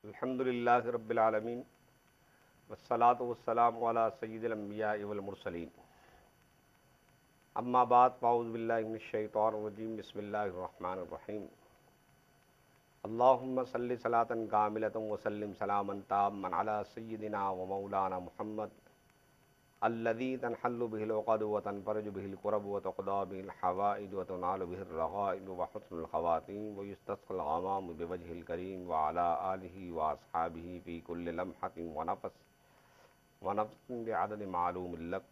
الحمد للہ رب العالمین والصلاة والسلام علی سید الانبیاء والمرسلین اما بعد فاعوذ باللہ من الشیطان الرجیم بسم اللہ الرحمن الرحیم اللہم صلی صلاۃ کاملۃ وسلم سلاما تاما علی سیدنا و مولانا محمد الذی تنحل به العقد وتنفرج به الكرب وتقضى به الحوائج وتنال به الرغائب وحسن الخواتیم ويستسقى الغمام بوجه الكريم وعلى آلہ واصحابہ في كل لمحة ونفس بعدد معلوم لک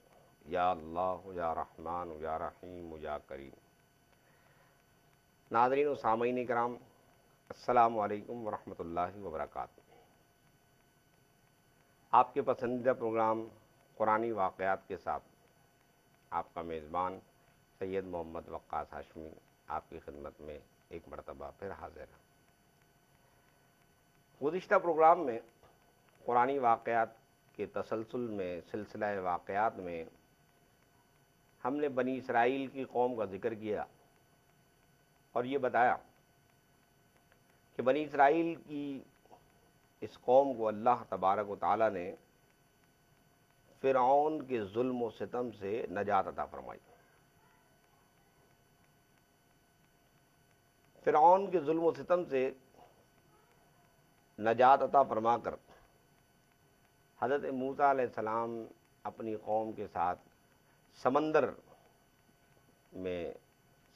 یا اللہ یا رحمان یا رحیم یا کریم۔ ناظرین و سامعین کرام، السلام علیکم ورحمۃ اللہ وبرکاتہ۔ آپ کے پسندیدہ پروگرام قرآنی واقعات کے ساتھ آپ کا میزبان سید محمد وقاص ہاشمی آپ کی خدمت میں ایک مرتبہ پھر حاضر ہے۔ گزشتہ پروگرام میں قرآنی واقعات کے تسلسل میں سلسلہ واقعات میں ہم نے بنی اسرائیل کی قوم کا ذکر کیا اور یہ بتایا کہ بنی اسرائیل کی اس قوم کو اللہ تبارک و تعالی نے فرعون کے ظلم و ستم سے نجات عطا فرمائی۔ فرعون کے ظلم و ستم سے نجات عطا فرما کر حضرت موسیٰ علیہ السلام اپنی قوم کے ساتھ سمندر میں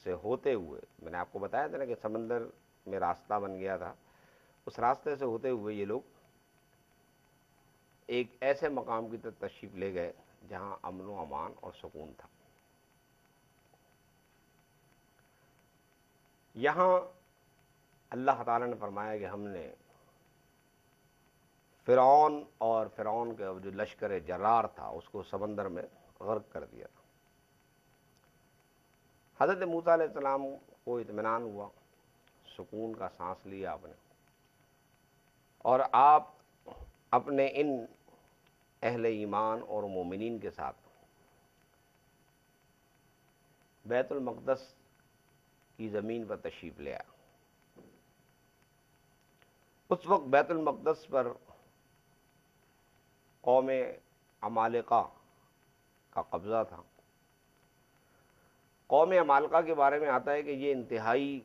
سے ہوتے ہوئے، میں نے آپ کو بتایا تھا نا کہ سمندر میں راستہ بن گیا تھا، اس راستے سے ہوتے ہوئے یہ لوگ ایک ایسے مقام کی طرف تشریف لے گئے جہاں امن و امان اور سکون تھا۔ یہاں اللہ تعالیٰ نے فرمایا کہ ہم نے فرعون اور فرعون کا جو لشکر جرار تھا اس کو سمندر میں غرق کر دیا تھا۔ حضرت موسیٰ علیہ السلام کو اطمینان ہوا، سکون کا سانس لیا آپ نے، اور آپ اپنے ان اہل ایمان اور مومنین کے ساتھ بیت المقدس کی زمین پر تشریف لے آئے۔ اس وقت بیت المقدس پر قوم عمالقہ کا قبضہ تھا۔ قوم عمالقہ کے بارے میں آتا ہے کہ یہ انتہائی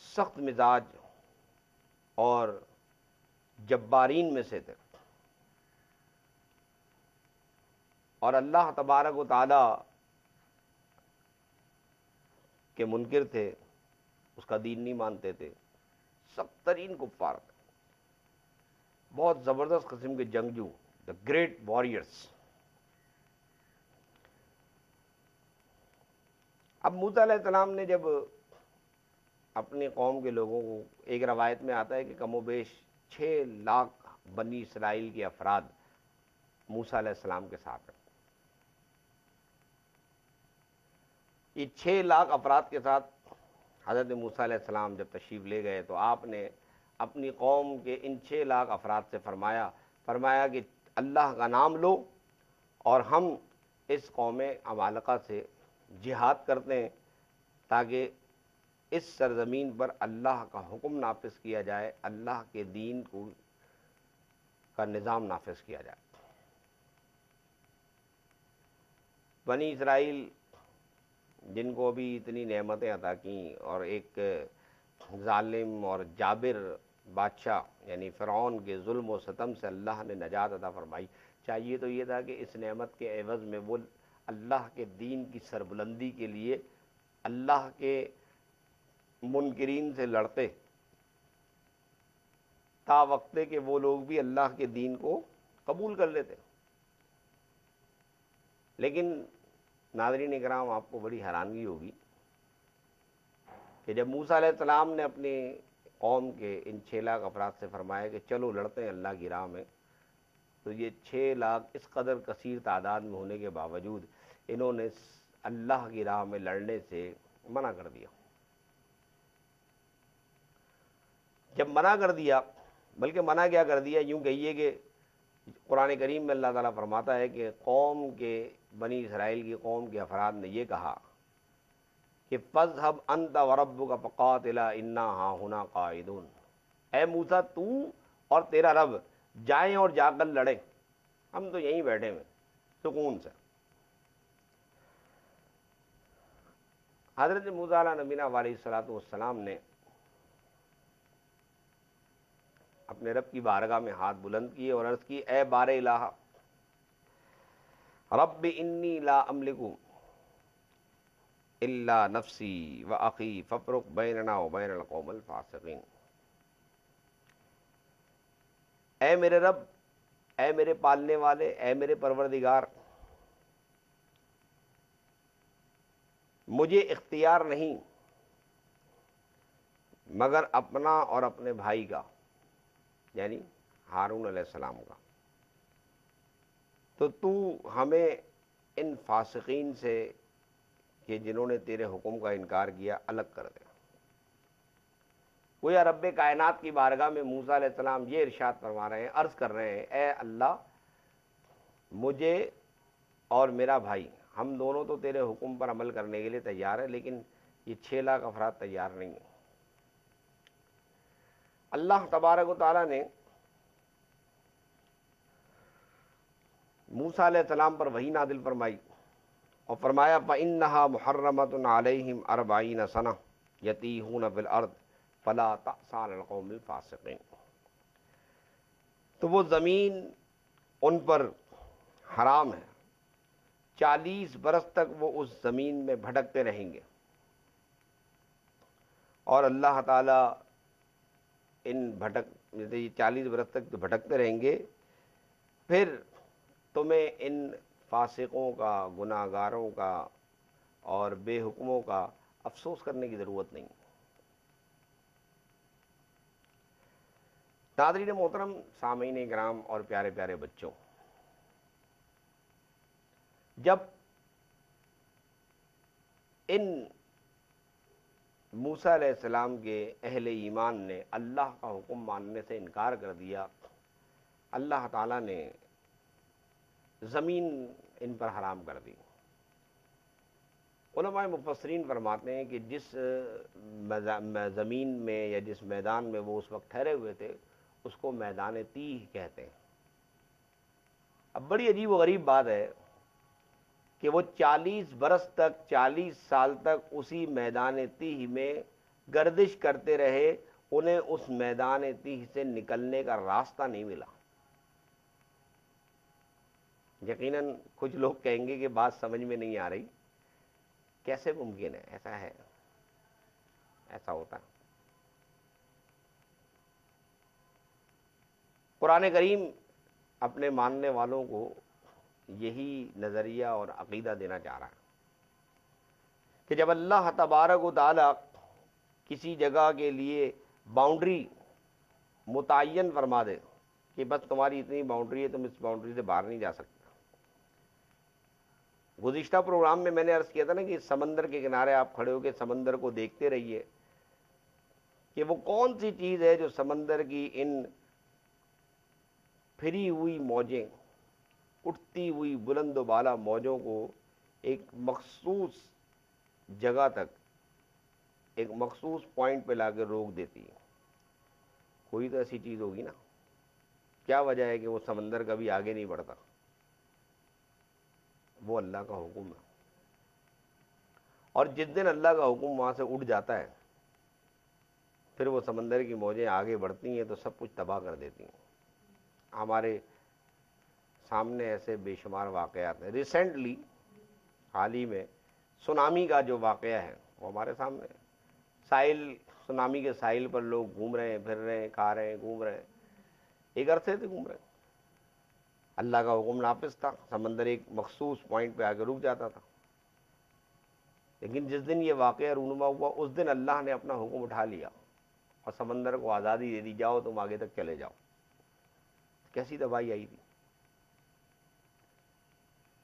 سخت مزاج اور جبارین میں سے تھے، اور اللہ تبارک و تعالی کے منکر تھے، اس کا دین نہیں مانتے تھے، سخت ترین کفار تھے، بہت زبردست قسم کے جنگجو، دا گریٹ واریئرس۔ اب موسیٰ علیہ السلام نے جب اپنی قوم کے لوگوں کو، ایک روایت میں آتا ہے کہ کم و بیش 6 لاکھ بنی اسرائیل کے افراد موسیٰ علیہ السلام کے ساتھ ہیں۔ یہ 6 لاکھ افراد کے ساتھ حضرت موسیٰ علیہ السلام جب تشریف لے گئے تو آپ نے اپنی قوم کے ان 6 لاکھ افراد سے فرمایا کہ اللہ کا نام لو اور ہم اس قوم عمالقہ سے جہاد کرتے ہیں تاکہ اس سرزمین پر اللہ کا حکم نافذ کیا جائے، اللہ کے دین کا نظام نافذ کیا جائے۔ بنی اسرائیل جن کو بھی اتنی نعمتیں عطا کیں اور ایک ظالم اور جابر بادشاہ یعنی فرعون کے ظلم و ستم سے اللہ نے نجات عطا فرمائی، چاہیے تو یہ تھا کہ اس نعمت کے عوض میں وہ اللہ کے دین کی سربلندی کے لیے اللہ کے منکرین سے لڑتے، تا وقتے کہ وہ لوگ بھی اللہ کے دین کو قبول کر لیتے۔ لیکن ناظرین اکرام، آپ کو بڑی حیرانگی ہوگی کہ جب موسیٰ علیہ السلام نے اپنی قوم کے ان 6 لاکھ افراد سے فرمایا کہ چلو لڑتے ہیں اللہ کی راہ میں، تو یہ 6 لاکھ اس قدر کثیر تعداد میں ہونے کے باوجود انہوں نے اللہ کی راہ میں لڑنے سے منع کر دیا۔ جب منع کر دیا، بلکہ منع کیا کر دیا، یوں کہیے کہ قرآن کریم میں اللہ تعالیٰ فرماتا ہے کہ قوم کے بنی اسرائیل کی قوم کے افراد نے یہ کہا کہ فَاذْهَبْ أَنْتَ وَرَبُّكَ فَقَاتِلَا إِنَّا هَاهُنَا قَاعِدُونَ، اے موسیٰ تو اور تیرا رب جائیں اور جا کر لڑیں، ہم تو یہیں بیٹھے ہوئے سکون سے۔ حضرت موسیٰ علیہ نبینا علیہ الصلوۃ والسلام نے اپنے رب کی بارگاہ میں ہاتھ بلند کیے اور عرض کی، اے بار الہ، رب انی لا املک الا نفسی و اخی فافرق بیننا و بین القوم الفاسقین۔ اے میرے رب، اے میرے پالنے والے، اے میرے پروردگار، مجھے اختیار نہیں مگر اپنا اور اپنے بھائی کا، یعنی ہارون علیہ السلام کا، تو ہمیں ان فاسقین سے کہ جنہوں نے تیرے حکم کا انکار کیا الگ کر دے۔ گویا رب کائنات کی بارگاہ میں موسیٰ علیہ السلام یہ ارشاد فرما رہے ہیں، عرض کر رہے ہیں، اے اللہ، مجھے اور میرا بھائی، ہم دونوں تو تیرے حکم پر عمل کرنے کے لیے تیار ہیں، لیکن یہ 6 لاکھ افراد تیار نہیں ہیں۔ اللہ تبارک و تعالیٰ نے موسیٰ علیہ السلام پر وحی نازل فرمائی اور فرمایا فَإِنَّهَا مُحَرَّمَةٌ عَلَيْهِمْ 40 سَنَةً يَتِيهُونَ فِي الْأَرْضِ فَلَا تَأْسَ عَلَى الْقَوْمِ الْفَاسِقِينَ۔ تو وہ زمین ان پر حرام ہے، 40 برس تک وہ اس زمین میں بھٹکتے رہیں گے، اور اللہ تعالیٰ ان 40 برس تک جو بھٹکتے رہیں گے، پھر تمہیں ان فاسقوں کا، گناہ گاروں کا اور بے حکموں کا افسوس کرنے کی ضرورت نہیں۔ ناظرین محترم، سامعین کرام اور پیارے پیارے بچوں، جب ان موسیٰ علیہ السلام کے اہل ایمان نے اللہ کا حکم ماننے سے انکار کر دیا، اللہ تعالیٰ نے زمین ان پر حرام کر دی۔ علماء مفسرین فرماتے ہیں کہ جس زمین میں یا جس میدان میں وہ اس وقت ٹھہرے ہوئے تھے اس کو میدان تیہ کہتے ہیں۔ اب بڑی عجیب و غریب بات ہے کہ وہ 40 برس تک، 40 سال تک اسی میدان تیہ میں گردش کرتے رہے، انہیں اس میدان تیہ سے نکلنے کا راستہ نہیں ملا۔ یقیناً کچھ لوگ کہیں گے کہ بات سمجھ میں نہیں آ رہی، کیسے ممکن ہے؟ ایسا ہے، ایسا ہوتا ہے۔ قرآن کریم اپنے ماننے والوں کو یہی نظریہ اور عقیدہ دینا چاہ رہا ہے کہ جب اللہ تبارک و تعالی کسی جگہ کے لیے باؤنڈری متعین فرما دے کہ بس تمہاری اتنی باؤنڈری ہے، تم اس باؤنڈری سے باہر نہیں جا سکتے۔ گزشتہ پروگرام میں میں نے عرض کیا تھا نا کہ سمندر کے کنارے آپ کھڑے ہو کے سمندر کو دیکھتے رہیے کہ وہ کون سی چیز ہے جو سمندر کی ان پھری ہوئی موجیں، اٹھتی ہوئی بلند و بالا موجوں کو ایک مخصوص جگہ تک، ایک مخصوص پوائنٹ پہ لا کے روک دیتی ہے۔ کوئی تو ایسی چیز ہوگی نا۔ کیا وجہ ہے کہ وہ سمندر کبھی آگے نہیں بڑھتا؟ وہ اللہ کا حکم ہے، اور جس دن اللہ کا حکم وہاں سے اٹھ جاتا ہے پھر وہ سمندر کی موجیں آگے بڑھتی ہیں تو سب کچھ تباہ کر دیتی ہیں۔ ہمارے سامنے ایسے بے شمار واقعات ہیں۔ ریسنٹلی حال ہی میں سونامی کا جو واقعہ ہے وہ ہمارے سامنے ہے۔ ساحل، سونامی کے ساحل پر لوگ گھوم رہے ہیں، پھر رہے ہیں، کھا رہے ہیں، گھوم رہے ہیں، ایک عرصے سے گھوم رہے ہیں۔ اللہ کا حکم نافذ تھا، سمندر ایک مخصوص پوائنٹ پہ آ کے رک جاتا تھا، لیکن جس دن یہ واقعہ رونما ہوا اس دن اللہ نے اپنا حکم اٹھا لیا اور سمندر کو آزادی دے دی، جاؤ تم آگے تک چلے جاؤ۔ کیسی تباہی آئی تھی!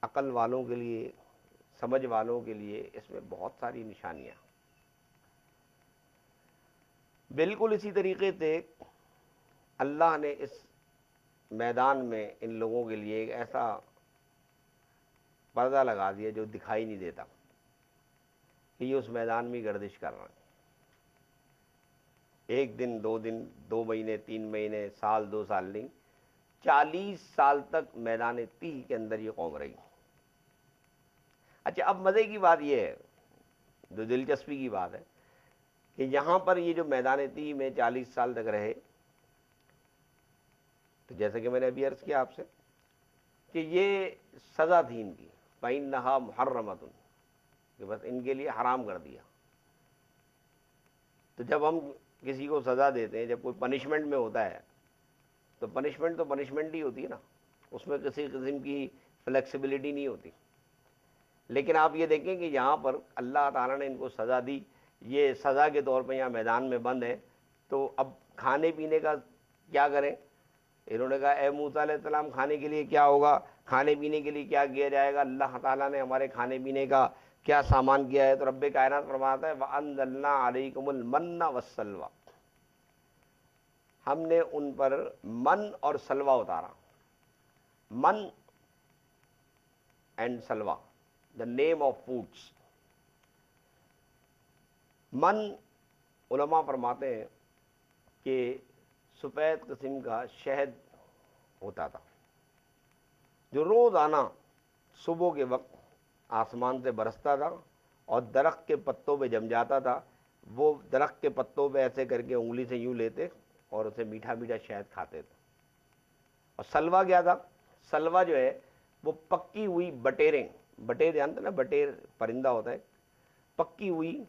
عقل والوں کے لیے، سمجھ والوں کے لیے اس میں بہت ساری نشانیاں۔ بالکل اسی طریقے سے اللہ نے اس میدان میں ان لوگوں کے لیے ایک ایسا پردہ لگا دیا جو دکھائی نہیں دیتا کہ یہ اس میدان میں گردش کر رہے ہیں۔ ایک دن، 2 دن، 2 مہینے، 3 مہینے، سال، 2 سال نہیں، 40 سال تک میدان تیہ کے اندر یہ قوم رہی۔ اچھا، اب مزے کی بات یہ ہے، جو دلچسپی کی بات ہے، کہ یہاں پر یہ جو میدان تیہ میں 40 سال تک رہے، تو جیسے کہ میں نے ابھی عرض کیا آپ سے کہ یہ سزا تھی ان کی، فَإِنَّهَا مُحَرَّمَةٌ، کہ بس ان کے لیے حرام کر دیا۔ تو جب ہم کسی کو سزا دیتے ہیں، جب کوئی پنشمنٹ میں ہوتا ہے، تو پنشمنٹ ہی ہوتی ہے نا، اس میں کسی قسم کی فلیکسیبلٹی نہیں ہوتی۔ لیکن آپ یہ دیکھیں کہ یہاں پر اللہ تعالیٰ نے ان کو سزا دی، یہ سزا کے طور پہ یہاں میدان میں بند ہے، تو اب کھانے پینے کا کیا کریں؟ انہوں نے کہا اے موسیٰ علیہ السلام، کھانے کے لیے کیا ہوگا، کھانے پینے کے لیے کیا کیا جائے گا؟ اللہ تعالیٰ نے ہمارے کھانے پینے کا کیا سامان کیا ہے؟ تو رب کائنات فرماتا ہے وَأَنزَلْنَا عَلَيْكُمُ الْمَنَّ وَالسَّلْوَىٰ، ہم نے ان پر من اور سلوہ اتارا۔ من اینڈ سلوہ، دا نیم آف فوڈس۔ من، علماء فرماتے ہیں کہ سفید قسم کا شہد ہوتا تھا، جو روزانہ صبح کے وقت آسمان سے برستا تھا اور درخت کے پتوں پہ جم جاتا تھا۔ وہ درخت کے پتوں پہ ایسے کر کے انگلی سے یوں لیتے اور اسے میٹھا میٹھا شہد کھاتے تھے۔ اور سلوہ کیا تھا؟ سلوہ جو ہے وہ پکی ہوئی بٹیریں، بٹیر جانتے نا، بٹیر پرندہ ہوتا ہے، پکی ہوئی،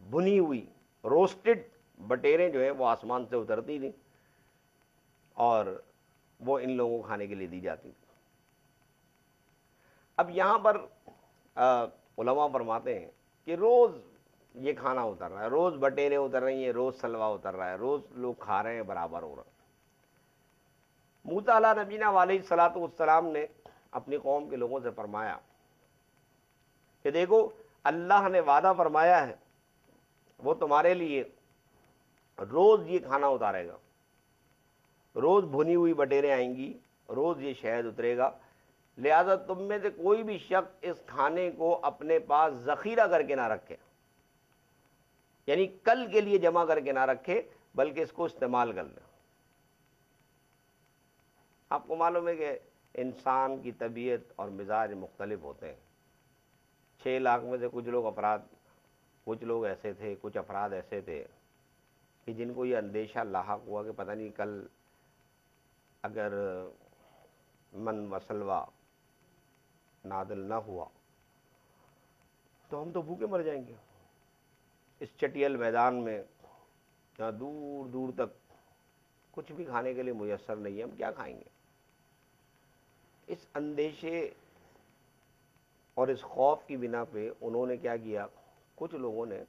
بھنی ہوئی، روسٹڈ بٹیریں جو ہیں وہ آسمان سے اترتی تھیں اور وہ ان لوگوں کو کھانے کے لیے دی جاتی تھی۔ اب یہاں پر علماء فرماتے ہیں کہ روز یہ کھانا اتر رہا ہے، روز بٹیریں اتر رہی ہیں، روز سلوہ اتر رہا ہے، روز لوگ کھا رہے ہیں، برابر ہو رہا ہے۔ موسیٰ علیہ نبینا علیہ الصلوۃ والسلام نے اپنی قوم کے لوگوں سے فرمایا کہ دیکھو، اللہ نے وعدہ فرمایا ہے، وہ تمہارے لیے روز یہ کھانا اتارے گا، روز بھنی ہوئی بٹیریں آئیں گی، روز یہ شہد اترے گا، لہذا تم میں سے کوئی بھی شخص اس کھانے کو اپنے پاس ذخیرہ کر کے نہ رکھے، یعنی کل کے لیے جمع کر کے نہ رکھے، بلکہ اس کو استعمال کر لے۔ آپ کو معلوم ہے کہ انسان کی طبیعت اور مزاج مختلف ہوتے ہیں۔ 6 لاکھ میں سے کچھ لوگ ایسے تھے، کچھ افراد ایسے تھے کہ جن کو یہ اندیشہ لاحق ہوا کہ پتہ نہیں کل اگر من و سلوہ نادل نہ ہوا تو ہم تو بھوکے مر جائیں گے۔ اس چٹیل میدان میں جہاں دور دور تک کچھ بھی کھانے کے لیے میسر نہیں ہے، ہم کیا کھائیں گے؟ اس اندیشے اور اس خوف کی بنا پہ انہوں نے کیا کیا، کچھ لوگوں نے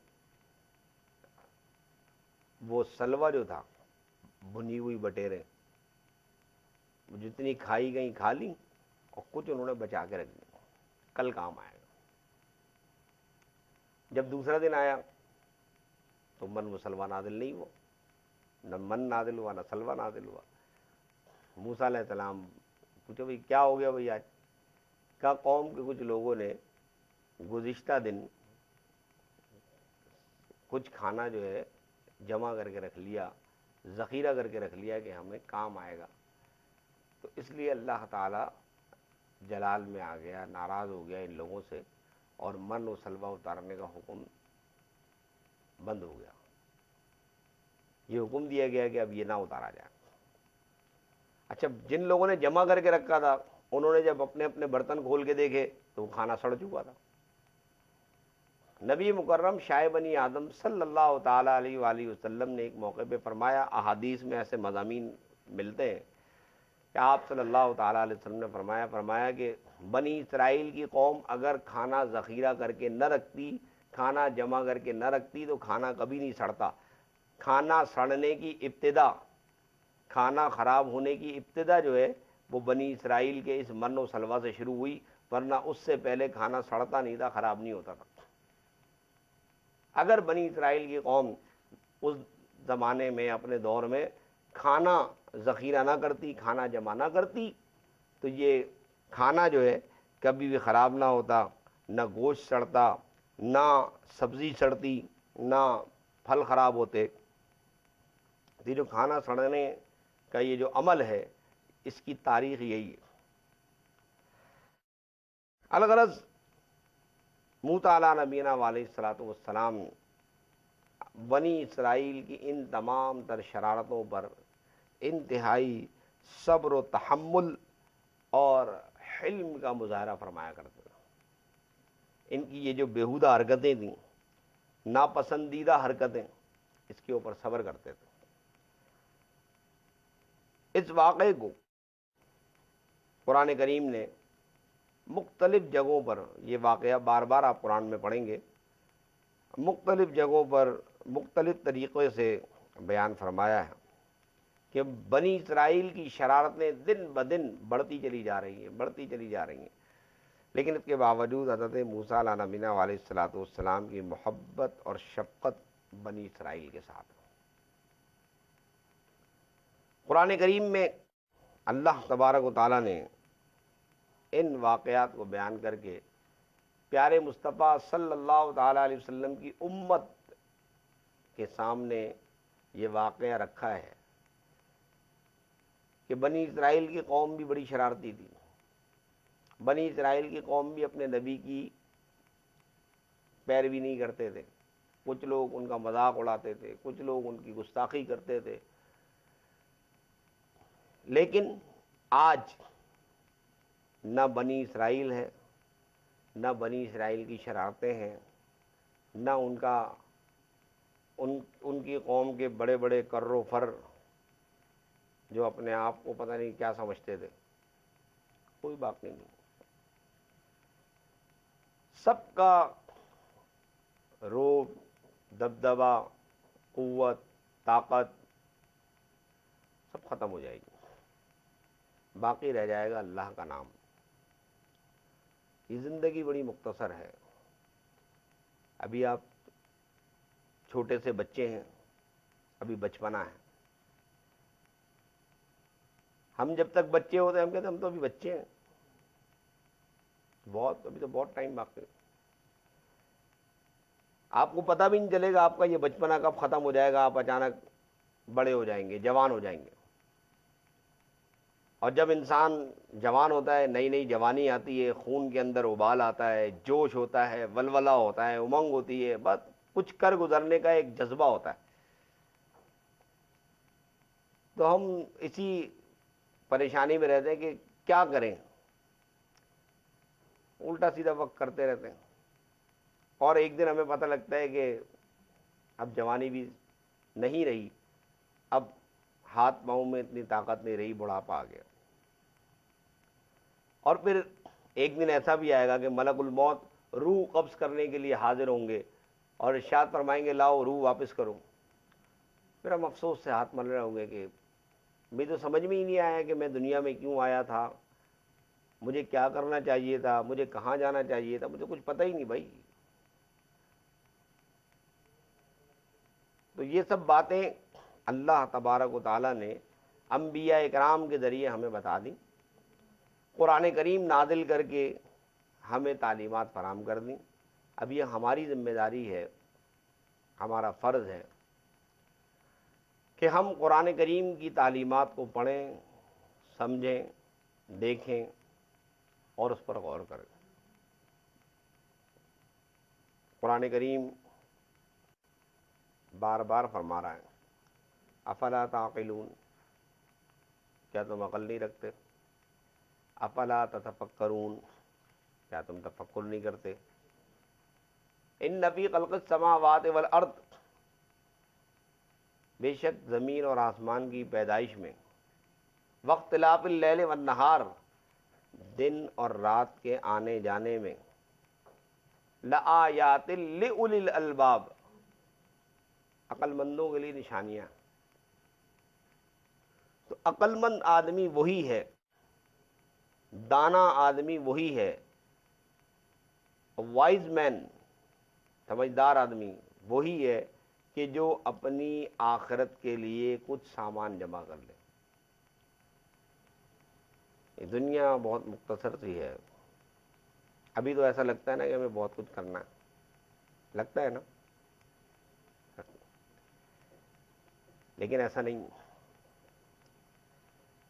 وہ سلوہ جو تھا، بھنی ہوئی بٹیریں، جتنی کھائی گئیں کھا لیں، اور کچھ انہوں نے بچا کے رکھ دی، کل کام آئے گا۔ جب دوسرا دن آیا تو من و سلوہ نازل نہیں ہوا، نہ من نازل ہوا، نہ سلوہ نازل ہوا۔ موسیٰ علیہ السلام پوچھو بھئی کیا ہو گیا بھئی آج؟ کہا قوم کے کچھ لوگوں نے گزشتہ دن کچھ کھانا جو ہے جمع کر کے رکھ لیا، ذخیرہ کر کے رکھ لیا کہ ہمیں کام آئے گا، تو اس لیے اللہ تعالیٰ جلال میں آ گیا، ناراض ہو گیا ان لوگوں سے، اور من و سلوہ اتارنے کا حکم بند ہو گیا۔ یہ حکم دیا گیا کہ اب یہ نہ اتارا جائے۔ اچھا، جن لوگوں نے جمع کر کے رکھا تھا، انہوں نے جب اپنے اپنے برتن کھول کے دیکھے تو وہ کھانا سڑ چکا تھا۔ نبی مکرم شاہ بنی آدم صلی اللہ تعالیٰ علیہ وآلہ وسلم نے ایک موقع پہ فرمایا، احادیث میں ایسے مضامین ملتے ہیں کہ آپ صلی اللہ تعالیٰ علیہ وسلم نے فرمایا کہ بنی اسرائیل کی قوم اگر کھانا ذخیرہ کر کے نہ رکھتی، کھانا جمع کر کے نہ رکھتی، تو کھانا کبھی نہیں سڑتا۔ کھانا سڑنے کی ابتدا، کھانا خراب ہونے کی ابتدا جو ہے وہ بنی اسرائیل کے اس من و سلوہ سے شروع ہوئی، ورنہ اس سے پہلے کھانا سڑتا نہیں تھا، خراب نہیں ہوتا تھا۔ اگر بنی اسرائیل کی قوم اس زمانے میں، اپنے دور میں کھانا ذخیرہ نہ کرتی، کھانا جمع نہ کرتی، تو یہ کھانا جو ہے کبھی بھی خراب نہ ہوتا، نہ گوشت سڑتا، نہ سبزی سڑتی، نہ پھل خراب ہوتے۔ یہ جو کھانا سڑنے کا یہ جو عمل ہے اس کی تاریخ یہی ہے۔ الغرض موسیٰ علیہ نبینا علیہ الصلوۃ والسلام بنی اسرائیل کی ان تمام تر شرارتوں پر انتہائی صبر و تحمل اور حلم کا مظاہرہ فرمایا کرتے تھے۔ ان کی یہ جو بیہودہ حرکتیں تھیں، ناپسندیدہ حرکتیں، اس کے اوپر صبر کرتے تھے۔ اس واقعے کو قرآن کریم نے مختلف جگہوں پر، یہ واقعہ بار بار آپ قرآن میں پڑھیں گے، مختلف جگہوں پر مختلف طریقے سے بیان فرمایا ہے کہ بنی اسرائیل کی شرارتیں دن بدن بڑھتی چلی جا رہی ہیں، لیکن اس کے باوجود حضرت موسیٰ علیہ نبینا علیہ الصلوۃ والسلام کی محبت اور شفقت بنی اسرائیل کے ساتھ ہے۔ قرآن کریم میں اللہ تبارک و تعالیٰ نے ان واقعات کو بیان کر کے پیارے مصطفیٰ صلی اللہ تعالیٰ علیہ وسلم کی امت کے سامنے یہ واقعہ رکھا ہے کہ بنی اسرائیل کی قوم بھی بڑی شرارتی تھی، بنی اسرائیل کی قوم بھی اپنے نبی کی پیروی نہیں کرتے تھے، کچھ لوگ ان کا مذاق اڑاتے تھے، کچھ لوگ ان کی گستاخی کرتے تھے، لیکن آج نہ بنی اسرائیل ہے، نہ بنی اسرائیل کی شرارتیں ہیں، نہ ان کی قوم کے بڑے بڑے کر و فر جو اپنے آپ کو پتہ نہیں کیا سمجھتے تھے، کوئی باقی نہیں۔ سب کا روب، دبدبہ، قوت، طاقت سب ختم ہو جائے گی، باقی رہ جائے گا اللہ کا نام۔ یہ زندگی بڑی مختصر ہے۔ ابھی آپ چھوٹے سے بچے ہیں، ابھی بچپنا ہے۔ ہم جب تک بچے ہوتے ہیں ہم کہتے ہیں ہم تو ابھی بچے ہیں، ابھی تو بہت ٹائم باقی ہے۔ آپ کو پتہ بھی نہیں چلے گا آپ کا یہ بچپنا کب ختم ہو جائے گا، آپ اچانک بڑے ہو جائیں گے، جوان ہو جائیں گے۔ اور جب انسان جوان ہوتا ہے، نئی نئی جوانی آتی ہے، خون کے اندر ابال آتا ہے، جوش ہوتا ہے، ولولہ ہوتا ہے، امنگ ہوتی ہے، بس کچھ کر گزرنے کا ایک جذبہ ہوتا ہے، تو ہم اسی پریشانی میں رہتے ہیں کہ کیا کریں، الٹا سیدھا وقت کرتے رہتے ہیں، اور ایک دن ہمیں پتہ لگتا ہے کہ اب جوانی بھی نہیں رہی، اب ہاتھ پاؤں میں اتنی طاقت نہیں رہی، بڑھاپا آ گیا۔ اور پھر ایک دن ایسا بھی آئے گا کہ ملک الموت روح قبض کرنے کے لیے حاضر ہوں گے اور ارشاد فرمائیں گے لاؤ روح واپس کرو۔ پھر ہم افسوس سے ہاتھ مل رہے ہوں گے کہ مجھے تو سمجھ میں ہی نہیں آیا کہ میں دنیا میں کیوں آیا تھا، مجھے کیا کرنا چاہیے تھا، مجھے کہاں جانا چاہیے تھا، مجھے کچھ پتہ ہی نہیں بھائی۔ تو یہ سب باتیں اللہ تبارک و تعالیٰ نے انبیاء اکرام کے ذریعے ہمیں بتا دیں، قرآن کریم نازل کر کے ہمیں تعلیمات فراہم کر دیں۔ اب یہ ہماری ذمہ داری ہے، ہمارا فرض ہے کہ ہم قرآن کریم کی تعلیمات کو پڑھیں، سمجھیں، دیکھیں اور اس پر غور کریں۔ قرآن کریم بار بار فرما رہا ہے افلا تعقلون، کیا تم عقل نہیں رکھتے؟ افلا تتفکرون، کیا تم تفکر نہیں کرتے؟ ان فی خلق السماوات والارض، بے شک زمین اور آسمان کی پیدائش میں، واختلاف اللیل والنہار، دن اور رات کے آنے جانے میں، لآیات لأولی الالباب، عقل مندوں کے لیے نشانیاں۔ تو عقل مند آدمی وہی ہے، دانا آدمی وہی ہے، وائز مین، سمجھدار آدمی وہی ہے کہ جو اپنی آخرت کے لیے کچھ سامان جمع کر لے۔ یہ دنیا بہت مختصر سی ہے، ابھی تو ایسا لگتا ہے نا کہ ہمیں بہت کچھ کرنا ہے، لگتا ہے نا، لیکن ایسا نہیں،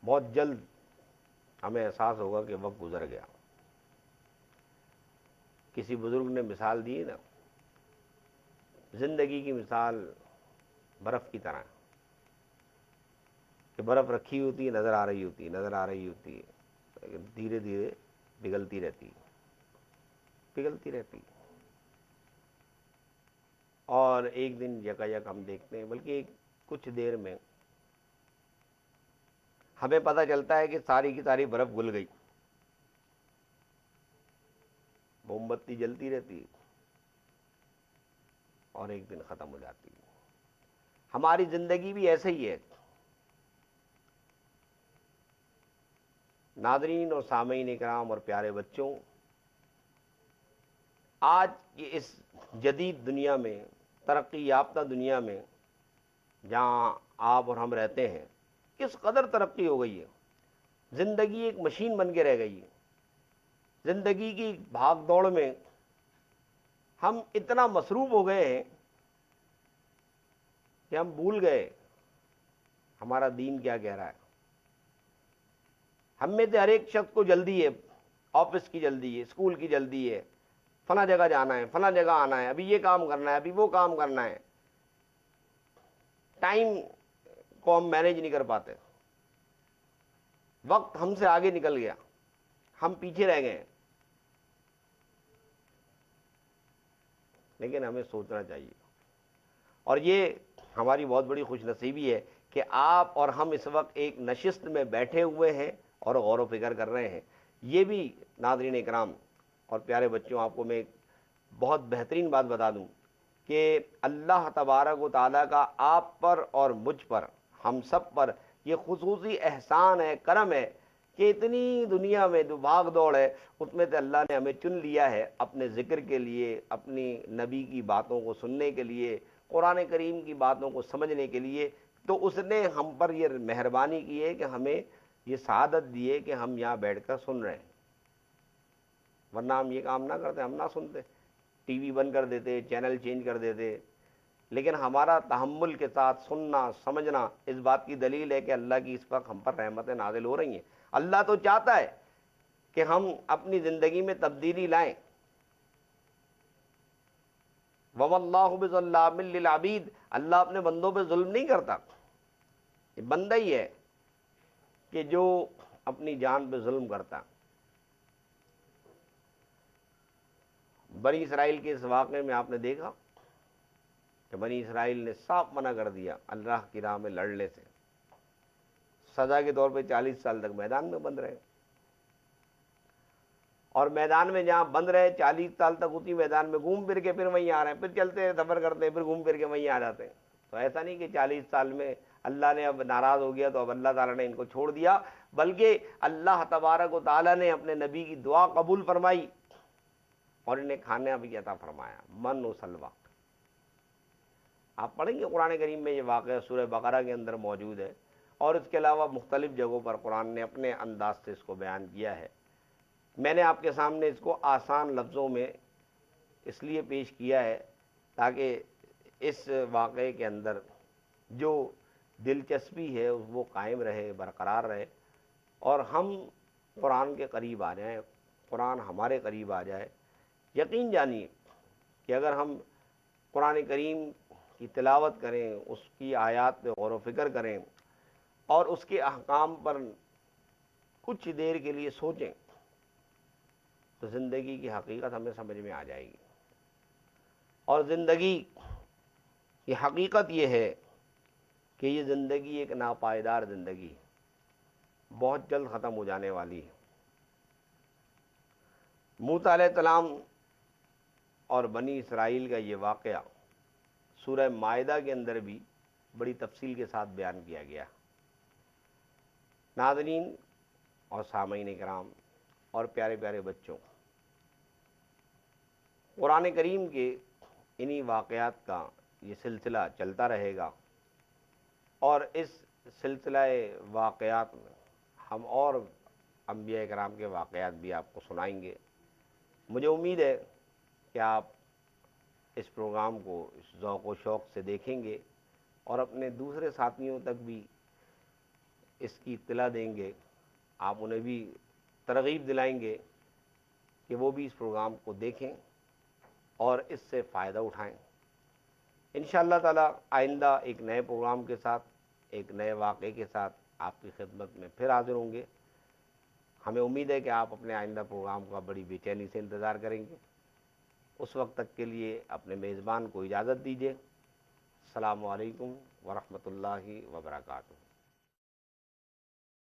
بہت جلد ہمیں احساس ہوگا کہ وقت گزر گیا۔ کسی بزرگ نے مثال دی نا، زندگی کی مثال برف کی طرح کہ برف رکھی ہوتی ہے، نظر آ رہی ہوتی ہے، نظر آ رہی ہوتی ہے، لیکن دھیرے دھیرے پگھلتی رہتی، پگھلتی رہتی، اور ایک دن یکایک ہم دیکھتے ہیں، بلکہ کچھ دیر میں ہمیں پتہ چلتا ہے کہ ساری کی ساری برف گل گئی۔ موم بتی جلتی رہتی اور ایک دن ختم ہو جاتی۔ ہماری زندگی بھی ایسے ہی ہے۔ ناظرین اور سامعین اکرام اور پیارے بچوں، آج کی اس جدید دنیا میں، ترقی یافتہ دنیا میں جہاں آپ اور ہم رہتے ہیں، کس قدر ترقی ہو گئی ہے۔ زندگی ایک مشین بن کے رہ گئی ہے۔ زندگی کی بھاگ دوڑ میں ہم اتنا مصروف ہو گئے ہیں کہ ہم بھول گئے ہمارا دین کیا کہہ رہا ہے۔ ہم میں سے ہر ایک شخص کو جلدی ہے، آفس کی جلدی ہے، اسکول کی جلدی ہے، فلاں جگہ جانا ہے، فلاں جگہ آنا ہے، ابھی یہ کام کرنا ہے، ابھی وہ کام کرنا ہے۔ ٹائم کو ہم مینیج نہیں کر پاتے، وقت ہم سے آگے نکل گیا، ہم پیچھے رہ گئے۔ لیکن ہمیں سوچنا چاہیے، اور یہ ہماری بہت بڑی خوش نصیبی ہے کہ آپ اور ہم اس وقت ایک نشست میں بیٹھے ہوئے ہیں اور غور و فکر کر رہے ہیں۔ یہ بھی ناظرین اکرام اور پیارے بچوں، آپ کو میں ایک بہت بہترین بات بتا دوں کہ اللہ تبارک و تعالیٰ کا آپ پر اور مجھ پر، ہم سب پر یہ خصوصی احسان ہے، کرم ہے کہ اتنی دنیا میں جو بھاگ دوڑ ہے، اس میں سے اللہ نے ہمیں چن لیا ہے اپنے ذکر کے لیے، اپنی نبی کی باتوں کو سننے کے لیے، قرآن کریم کی باتوں کو سمجھنے کے لیے۔ تو اس نے ہم پر یہ مہربانی کی ہے کہ ہمیں یہ سعادت دی ہے کہ ہم یہاں بیٹھ کر سن رہے ہیں، ورنہ ہم یہ کام نہ کرتے، ہم نہ سنتے، ٹی وی بند کر دیتے، چینل چینج کر دیتے۔ لیکن ہمارا تحمل کے ساتھ سننا، سمجھنا، اس بات کی دلیل ہے کہ اللہ کی اس وقت ہم پر رحمتیں نازل ہو رہی ہیں۔ اللہ تو چاہتا ہے کہ ہم اپنی زندگی میں تبدیلی لائیں۔ وَمَا اللَّهُ بِظَلَّامٍ لِّلْعَبِيدِ، اللہ اپنے بندوں پہ ظلم نہیں کرتا۔ یہ بندہ ہی ہے کہ جو اپنی جان پہ ظلم کرتا۔ بنی اسرائیل کے اس واقعے میں آپ نے دیکھا کہ بنی اسرائیل نے صاف منع کر دیا اللہ کی راہ میں لڑنے سے، سزا کے طور پہ 40 سال تک میدان میں بند رہے، اور میدان میں جہاں بند رہے 40 سال تک اسی میدان میں گھوم پھر کے پھر وہیں آ رہے ہیں، پھر چلتے ہیں، سفر کرتے ہیں، پھر گھوم پھر کے وہیں آ جاتے ہیں۔ تو ایسا نہیں کہ 40 سال میں اللہ نے اب ناراض ہو گیا تو اب اللہ تعالیٰ نے ان کو چھوڑ دیا، بلکہ اللہ تبارک و تعالیٰ نے اپنے نبی کی دعا قبول فرمائی اور انہیں کھانا بھی عطا فرمایا، من و سلوہ۔ آپ پڑھیں گے قرآن کریم میں یہ واقعہ سورہ بقرہ کے اندر موجود ہے، اور اس کے علاوہ مختلف جگہوں پر قرآن نے اپنے انداز سے اس کو بیان کیا ہے۔ میں نے آپ کے سامنے اس کو آسان لفظوں میں اس لیے پیش کیا ہے تاکہ اس واقعے کے اندر جو دلچسپی ہے وہ قائم رہے، برقرار رہے، اور ہم قرآن کے قریب آ جائیں، قرآن ہمارے قریب آ جائے۔ یقین جانیے کہ اگر ہم قرآن کریم کی تلاوت کریں، اس کی آیات پہ غور و فکر کریں اور اس کے احکام پر کچھ دیر کے لیے سوچیں، تو زندگی کی حقیقت ہمیں سمجھ میں آ جائے گی۔ اور زندگی کی حقیقت یہ ہے کہ یہ زندگی ایک ناپائیدار زندگی ہے، بہت جلد ختم ہو جانے والی ہے۔ موسیٰ علیہ السلام اور بنی اسرائیل کا یہ واقعہ سورہ مائدہ کے اندر بھی بڑی تفصیل کے ساتھ بیان کیا گیا۔ ناظرین اور سامعین کرام اور پیارے پیارے بچوں، قرآن کریم کے انہی واقعات کا یہ سلسلہ چلتا رہے گا، اور اس سلسلہ واقعات میں ہم اور انبیاء کرام کے واقعات بھی آپ کو سنائیں گے۔ مجھے امید ہے کہ آپ اس پروگرام کو اس ذوق و شوق سے دیکھیں گے اور اپنے دوسرے ساتھیوں تک بھی اس کی اطلاع دیں گے، آپ انہیں بھی ترغیب دلائیں گے کہ وہ بھی اس پروگرام کو دیکھیں اور اس سے فائدہ اٹھائیں۔ انشاءاللہ تعالی آئندہ ایک نئے پروگرام کے ساتھ، ایک نئے واقعے کے ساتھ آپ کی خدمت میں پھر حاضر ہوں گے۔ ہمیں امید ہے کہ آپ اپنے آئندہ پروگرام کا بڑی بے چینی سے انتظار کریں گے۔ اس وقت تک کے لیے اپنے میزبان کو اجازت دیجیے۔ السلام علیکم ورحمۃ اللہ وبرکاتہ۔